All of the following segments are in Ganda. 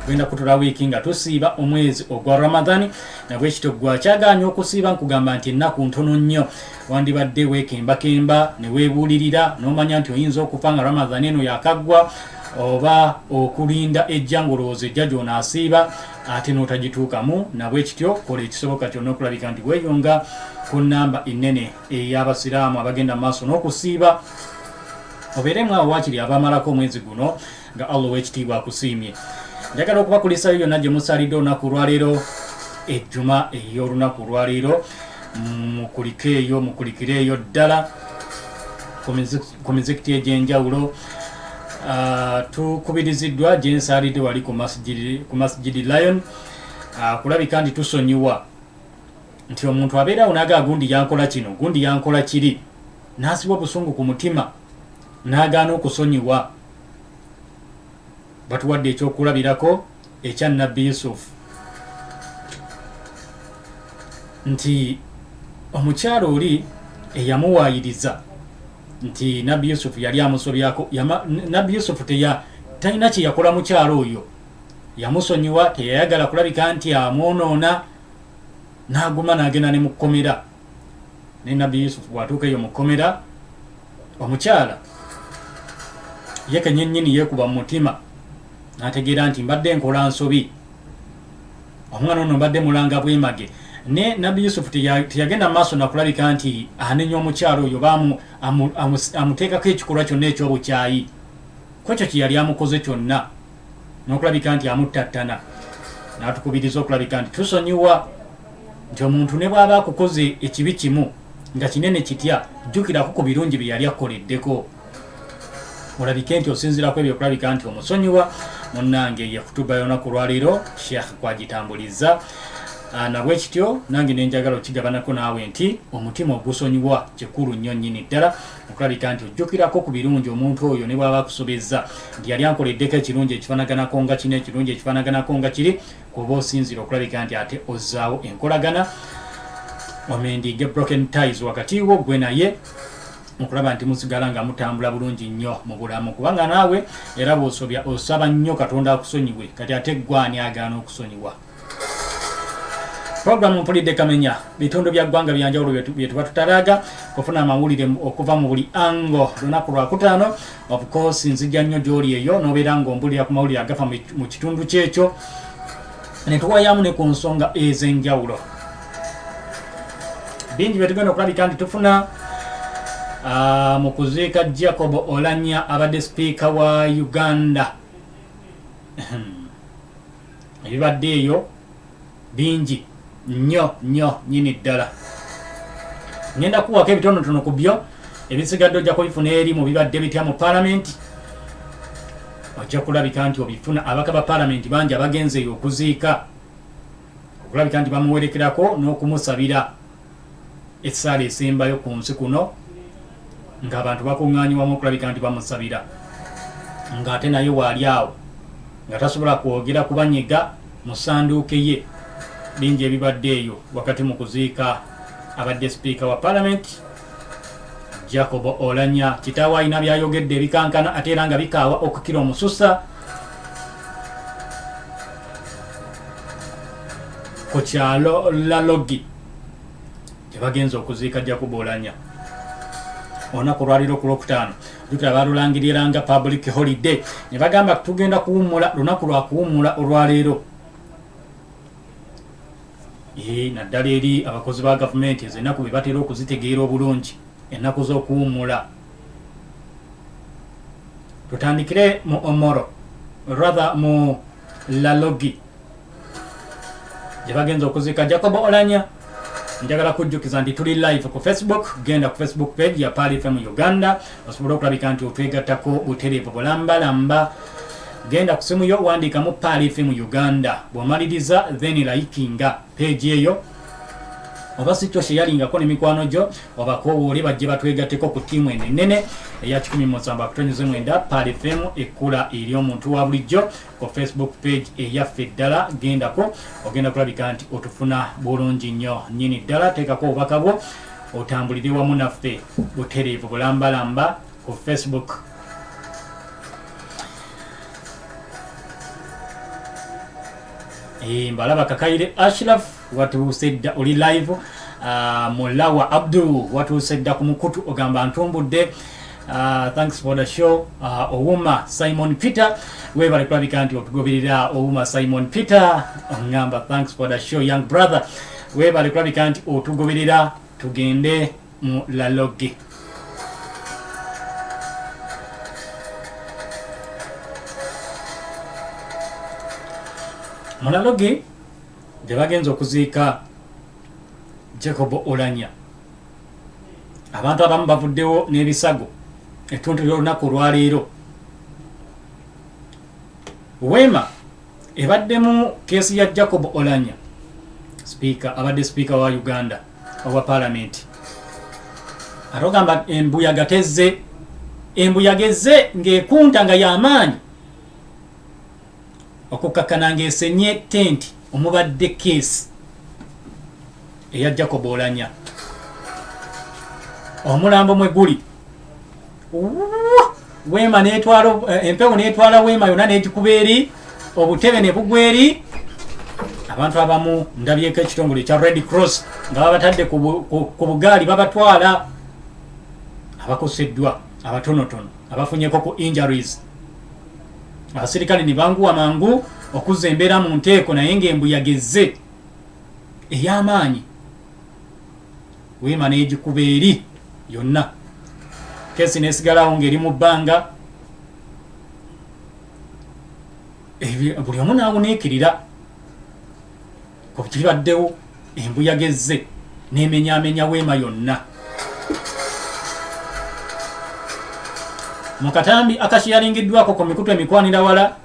tugenda kutula wiiki nga tusiiba omwezi ogwa Ramadhani nabwe kityo gwa kyaganya okusiiba nkugamba nti ennaku ntono nnyo wandibadde weekembakemba ne weebuulirira n'omanya nti oyinza okufa nga Ramadhani eno yakaggwa oba okulinda ejja ngolowooza ejja gy'onaasiiba ate n'otagituukamu nabwe kityo kola ekisoboka kyonna okulabika nti weeyonga ku nnamba ennene ey'abasiraamu abagenda mu maaso n'okusiiba obeeremu awo waakiri abamalako omwezi guno nga Allah w'ekitiibwa akusiimye. Njagala okubakulisayo yonna gye musalidde olunaku olwaleero ejjuma ey'olunaku olwaleero mukulikire eyo ddala ku mizikiti egy'enjawulo. Tukubiriziddwa gye nsalidde wali ku masjidi Lion kulabika nti tusonyiwa nti omuntu abeerawo n'agaa gundi yankola kino gundi yankola kiri n'asibwa obusungu ku mutima n'agaana okusonyiwa. Batuwadde ekyokulabirako ekya Nabbi Yusufu nti omukyalo oli eyamuwaayiriza nti Nabbi Yusufu yali amusobyako. Nabbi Yusufu talina kye yakola mukyalo oyo, yamusonyiwa, teyayagala kulabika nti amwonoona, n'aguma n'agenda ne mu kkomera. Ne Nabbi Yusufu bw'atuuka eyo mu kkomera, omukyala ye kennyini yeekuba mu mutima n'ategeera nti mbadde nkola nsobi, omwana ono mbadde mulanga bwemage. Ne Nabbi Yusufu teyagenda mu maaso nakulabika nti anenya omukyalo oyo amuteekako ekikolwa kyonna eky'obukyayi ku ekyo kye yali amukoze kyonna, n'okulabika nti amuttattana. N'atukubiriza okulabika nti tusonyiwa nti omuntu ne bw'aba akukoze ekibi kimu nga kinene kitya, jjukirako ku birungi bye yali akoleddeko, olabike nti osinziirako ebyo okulabika nti omusonyiwa. Munnange yakutuba y'olunaku olwaleero Sheikh kwagitambuliza. Nabwe kityo nange nenjagala okigabanako naawe nti omutima ogusonyiwa kikulu nnyo nnyini ddala okulabika nti ojjukirako ku birungi omuntu oyo ne bw'aba akusobezza nti yali ankoleddeko ekirungi ekifaanaganako nga kino, ekirungi ekifaanaganako nga kiri, kuba osinziira okulabika nti ate ozzaawo enkolagana, omendiige broken ties wakati wo gwe naye, okulaba nti musigala nga mutambula bulungi nnyo mu bulamu, kubanga naawe era bw'osobya osaba nnyo Katonda akusonyiwe, kati ate gwani agaana okusonyiwa. Programu mpulidde kamenya bitundu bya ggwanga byanjawulo bye tuba tutalaaga kufuna amawulire okuva mu buli ango lunaku lwakutaano. Of course nzija nnyo gy'oli eyo n'obeera ng'ombulira ku mawulire agafa mu kitundu kyekyo, ne tuwayamu ne ku nsonga ez'enjawulo. Bingi bye tugenda okulabika nti tufuna mukuziika Jacob Oulanyah abadde sipiika wa Uganda. Ebibadde eyo bingi nnyo nnyini ddala. Ngenda kuwako ebitonotono ku byo, ebisigadde ojja kubifuna eri mu bibadde bitya mu paalamenti. Ojja kulabika nti obifuna. Abaka ba paalamenti bangi abagenze eyo okuziika, okulabika nti bamuwerekerako n'okumusabira essaala esembayo ku nsi kuno, ng'abantu bakuŋŋaanyiwamu okulabika nti bamusabira, ng'ate naye waali awo nga tasobola kwogera kubanyega mu ssanduuke ye. Bingi ebibadde eyo wakati mu kuziika abadde sipiika wa paalamenti Jacob Oulanyah. Kitaawe alina byayogedde ebikankana ate era nga bikaawa okukira omususa ku kyalo Lalogi gye bagenza okuziika Jacob Oulanyah olunaku olwaliro ku Lwokutaano. Jjukira baalulangiriranga public holiday ne bagamba tugenda kuwummula lunaku lwa kuwummula olwaleero. Naddala eri abakozi ba gavumenti ezo ennaku be batera okuzitegeera obulungi, ennaku z'okuwummula. Tutandikire mu Omoro, rather mu Lalogi gye bagenza okuziika Jacob Oulanyah. Njagala kujjukiza nti tuli live ku Facebook. Genda ku Facebook page ya Pali FM Uganda osobola okulabika nti otwegattako butereevu bulambalamba. Genda ku simu yo wandiikamu Pali FM Uganda, bw'omaliriza then likinga page eyo, oba si kyo sheyalingako ne mikwano gyo, oba koowoole bajje batwegatteko ku ttiimu eno ennene eya 107.9 Pali FM ekkula eri omuntu wa bulijjo ku Facebook page eyaffe ddala. Gendako ogenda kulabika nti otufuna bulungi nnyo nnyini ddala. Teekako obubaka bwo otambulire wamu naffe butereevu bulambalamba ku Facebook. mbalaba Kakaire Ashraf watuuse dda oli live. Mulawa Abdul watuuse dda ku mukutu ogamba ntumbudde. Thanks for the show. Owuma Simon Peter webale kulabika nti otugoberera. Owuma Simon Peter ongamba thanks for the show young brother webale kulabika nti otugoberera. Tugende mu laloge. Mulaloge gye bagenza okuziika Jacob Oulanyah. Abantu abamu bavuddewo n'ebisago ettuntu ly'olunaku olwaleero. Wema ebaddemu keesi ya Jacob Oulanyah. Abadde speaker wa Uganda owa parliament. Arogamba embuyaga tezze. Embuyaga ezze ng'ekunta nga y'amaanyi okukakkana ng'esenye tenti omubadde keesi eya Jacob Oulanyah. Omulambo mwe guli Wema n'etwala empewo n'etwala Wema yonna n'egikuba eri obutebe ne bugwa eri. Abantu abamu ndabyeko ekitongole ekya Red Cross nga babatadde ku bugaali babatwala. Abakoseddwa abatonotono abafunyeko ku injuries. Abasirikale ne banguwa mangu okuzza embeera mu nteeko naye ng'embuyaga ezze ey'amaanyi. Wema n'egikuba eri yonna. Keesi n'esigalawo ng'eri mu bbanga. Buli omu n'awuniikirira ku kibaddewo. Embuyaga ezze n'emenyaamenya Wema yonna. Mu katambi akashiyalingiddwako ku mikutu emikwanira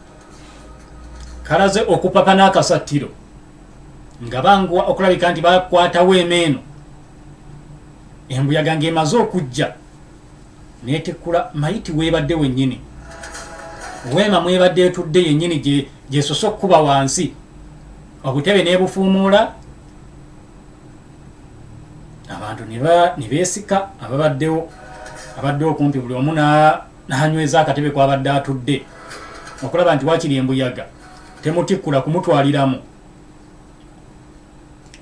kalaze okupapa n'akasattiro nga banguwa okulabika nti bakwata Wema eno. Embuyaga ng'emaze okujja n'etekkula mayiti webadde wennyini. Wema mwebadde etudde yennyini gyesosa okkuba wansi. Obutebe n'ebufuumuula. Abantu ne beesika abaddewo kumpi buli omu n'anyweza akatebe kwabadde atudde okulaba nti wakiri embuyaga temutikkula kumutwaliramu.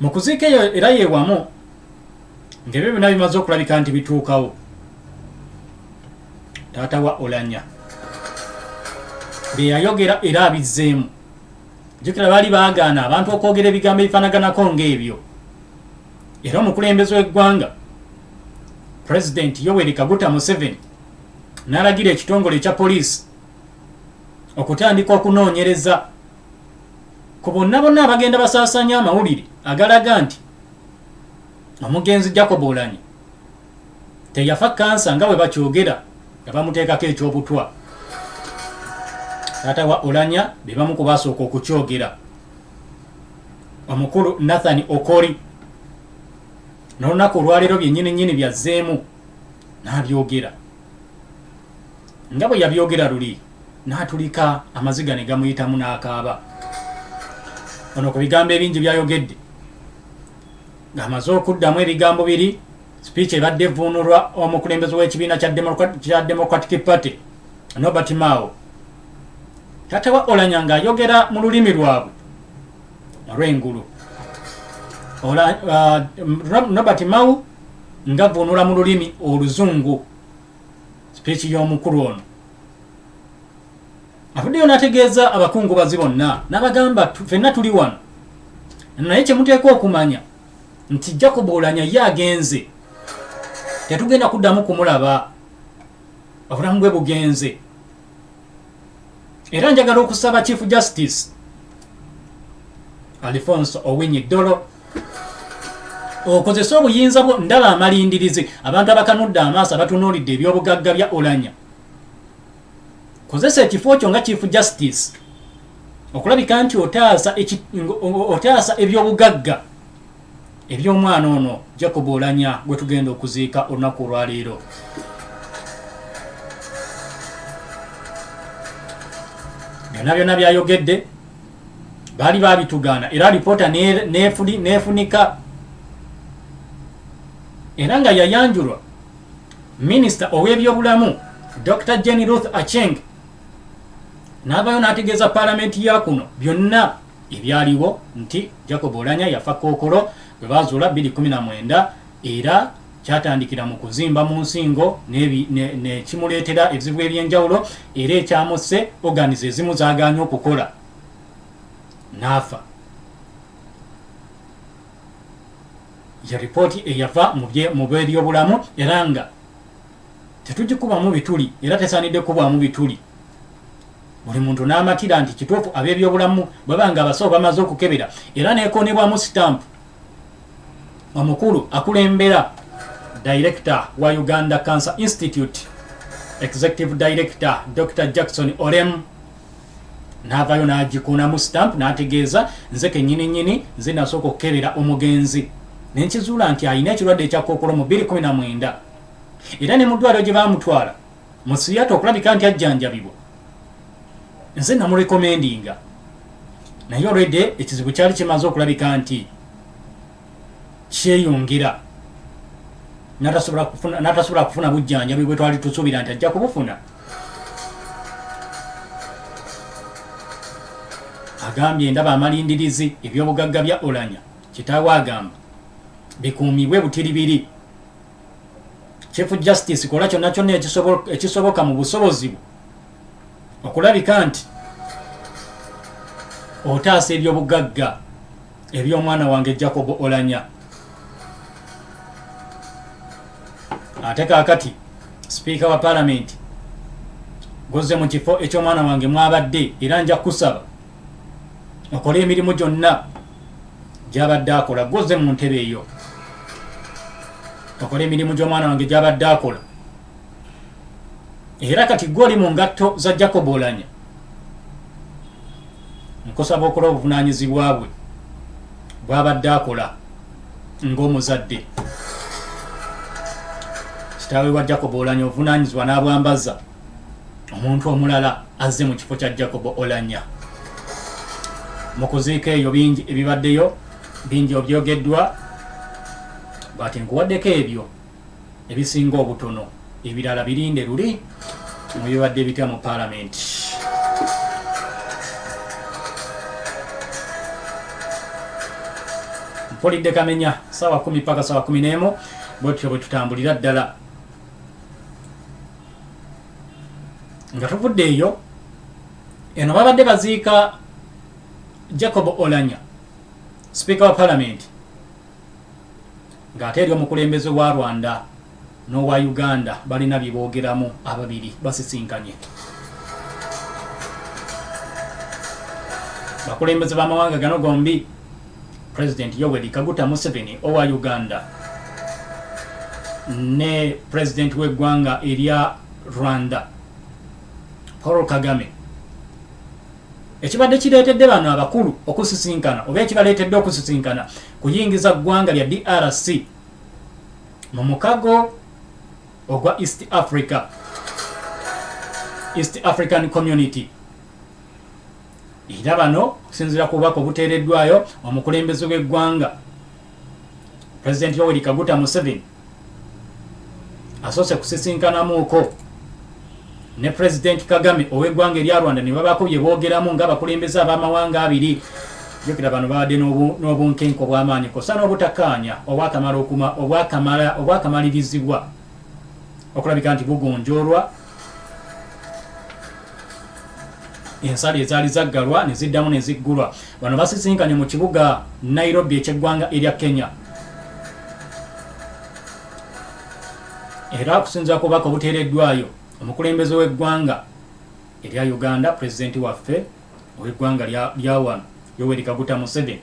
Mu kuziika eyo era yeewamu ng'ebyo byonna bimaze okulabika nti bituukawo. Taata wa Oulanyah bye yayogera era abizzeemu. Jjukira baali baagaana abantu okwogera ebigambo ebifaanaganako ng'ebyo. Era omukulembeze w'eggwanga President Yoweri Kaguta Museveni n'alagira ekitongole ekya poliisi okutandika okunoonyereza ku bonna abagenda basaasaanya amawulire agalaga nti omugenzi Jacob Oulanyah teyafa kansa nga bwe bakyogera nga bamuteekako ekyobutwa. Taata wa Oulanyah be bamu ku basooka okukyogera. Omukulu Nathan Okori n'olunaku olwaleero byennyini byazzeemu n'abyogera. Nga bwe yabyogera luli n'atulika amaziga ne gamuyitamu n'akaaba. Ono ku bigambo ebingi byayogedde ng'amaze okuddamu ebigambo biri. Speech ebadde evvuunulwa omukulembeze w'ekibiina kya Democratic Party Norbert Mao. Taata wa Oulanyah ng'ayogera mu lulimi lwabwe olw'engulu. Norbert Mao ng'avvuunula mu lulimi oluzungu speech y'omukulu ono. Avuddeyo n'ategeeza abakungubazi bonna n'abagamba ffenna tuli wano naye kye muteekwa okumanya nti Jacob Oulanyah ye agenze. Tetugenda kuddamu kumulaba. Obulamu bwe bugenze. Era njagala okusaba Chief Justice Alphonse Owiny Dollo okozesa obuyinza bwo. Ndaba amalindirizi abantu abakanudde amaaso abatunuulidde ebyobugagga bya Oulanyah. Kozesa ekifo kyo nga Chief Justice okulabika nti otaasa ebyobugagga eby'omwana ono Jacob Oulanyah gwe tugenda okuziika olunaku olwaleero. Byonna byayogedde baali babitugaana era alipoota neefunika era nga yayanjulwa Minisita ow'ebyobulamu Dr. Jane Ruth Acheng n'avayo n'ategeeza Paalamenti ya kuno byonna ebyaliwo nti Jacob Oulanyah yafa Kookolo bwe bazuula 2019 era kyatandikira mu kuzimba mu nsingo ne kimuleetera ebizibu ebyenjawulo era ekyamusse organize ezimu zaagaanye okukola n'afa. Ya ripooti eyava mu by'ebyobulamu era nga tetugikubamu bituli era tesaanidde kubwamu bituli. Buli muntu n'amatira nti kituufu ab'ebyobulamu bwebanga abasawo bamaze okukebera era neekoonebwamu sitampu. Omukulu akulembera Director wa Uganda Cancer Institute, Executive Director Dr. Jackson Orem n'avayo n'agikuunamu stamp n'ategeeza nze kennyini nze nasooka okukebera omugenzi nenkizuula nti alina ekirwadde ekya Kookolo mu 2019 era ne mu ddwaliro gye baamutwala mu Siriata okulabika nti ajjanjabibwa nze namurekomendinga naye olwedde ekizibu kyali kimaze okulabika nti kyeyongera n'atasobola kufuna bujjanjabi bwe twali tusuubira nti ajja kubufuna. Agambye ndaba amalindirizi ebyobugagga bya Oulanyah kitaawe agamba bikuumibwe butiribiri. Chief Justice kola kyonna kyonna ekisoboka mu busobozi bwo okulabika nti otaasa ebyobugagga eby'omwana wange Jacob Oulanyah. Ate kaakati Speaker wa Parliament gozze mu kifo eky'omwana wange mwabadde era nja kusaba okola emirimu gyonna gy'abadde akola. Gozze mu ntebe eyo okola emirimu gy'omwana wange gy'abadde akola era kati gw'oli mu ngatto za Jacob Oulanyah nkusaba okola obuvunaanyizibwa bwe bw'abadde akola ng'omuzadde. Kitaawe wa Jacob Oulanyah obuvunaanyizibwa n'abwambaza omuntu omulala azze mu kifo kya Jacob Oulanyah. Mu kuziika eyo bingi ebibaddeyo bingi obyogeddwa bw'ati nkuwaddeko ebyo ebisinga obutono ebirala birinde luli mu bibadde bitya mu Parliament. Mpulidde Kamenya sawa 10 paka sawa 11 bwetyo bwe tutambulira ddala nga tuvudde eyo eno babadde baziika Jacob Oulanyah Speaker wa Parliament ng'ate eri omukulembeze wa Rwanda n'owa Uganda balina bye boogeramu ababiri basisinkanye. Bakulembeze b'amawanga gano gombi President Yoweri Kaguta Museveni owa Uganda ne President w'eggwanga erya Rwanda Paul Kagame ekibadde kireetedde bano abakulu okusisinkana oba ekibaleetedde okusisinkana kuyingiza ggwanga lya DRC mu mukago ogwa East African Community. Era bano okusinziira ku bubaka obuteereddwayo omukulembeze w'eggwanga President Yoweri Kaguta Museveni asoose kusisinkanamuuko ne President Kagame ow'eggwanga erya Rwanda ne babaako bye boogeramu ng'abakulembeze ab'amawanga abiri. Jjukira bano baadde n'obunkenke obw'amaanyi kosa n'obutakkaanya obwakamalirizibwa okulabika nti bugonjoolwa ensalo ezaali zaggalwa ne ziddamu ne ziggulwa. Bano basisinkanye mu kibuga Nairobi eky'eggwanga erya Kenya era okusinziira ku bubaka obuteereddwayo omukulembeze w'eggwanga erya Uganda President waffe ow'eggwanga lya wano Yoweri Kaguta Museveni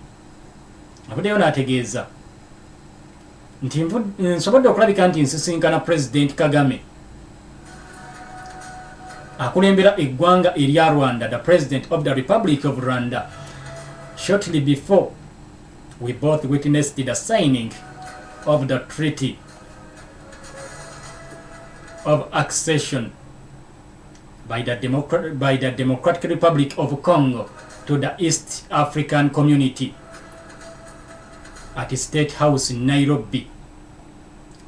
abaddeyo n'ategeeza nti nsobodde okulabika nti nsisinkana President Kagame akulembera eggwanga erya Rwanda, the President of the Republic of Rwanda, shortly before we both witnessed the signing of the Treaty of Accession by the Democratic Republic of Congo to the East African Community at the State House in Nairobi.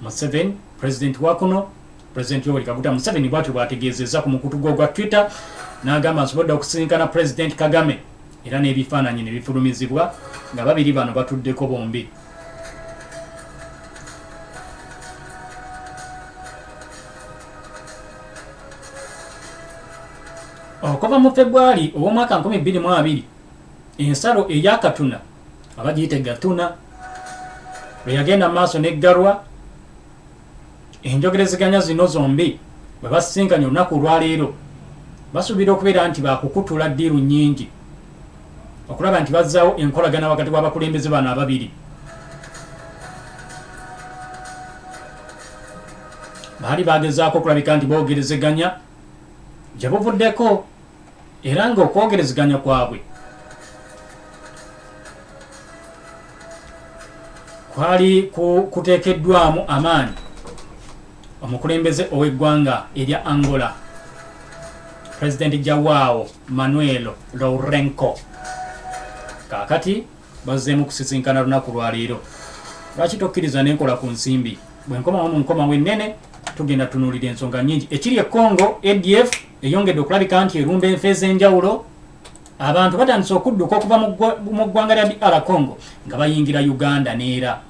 Museveni, President wakuno, President Yoweri Kaguta Museveni bwatyo bwategeezezza ku mukutu gwa Twitter n'agamba nsobodde okusisinkana President Kagame era n'ebifaananyi ne bifulumizibwa nga babiri bano batuddeko bombi. Okuva mu February ow'omwaka 2022 ensalo ey'akatuna abagiyita gatuna bwe yagenda maaso n'eggalwa, enjogerezeganya zino zombi bwe basisinkanye olunaku olwaleero basuubira okubeera nti bakukutula ddiiru nnyingi okulaba nti bazzaawo enkolagana wakati w'abakulembeze bano ababiri. Baali bagezaako okulabika nti boogerezeganya gye buvuddeko, era ng'okwogerezeganya kwabwe kwali kuteekeddwamu amaanyi omukulembeze ow'eggwanga erya Angola President Joao Manuel Lourenco. Kaakati bazzeemu kusisinkana lunaku lwaleero. Lwaki tokkiriza n'enkola ku nsimbi? Bwe nkomawo mu nkomawo ennene tugenda tunuulira ensonga nnyingi. Ekiri e Congo, ADF eyongedde okulabika nti erumba enfa ez'enjawulo. Abantu batandise okudduka okuva mu ggwanga lya DR Congo nga bayingira Uganda n'era.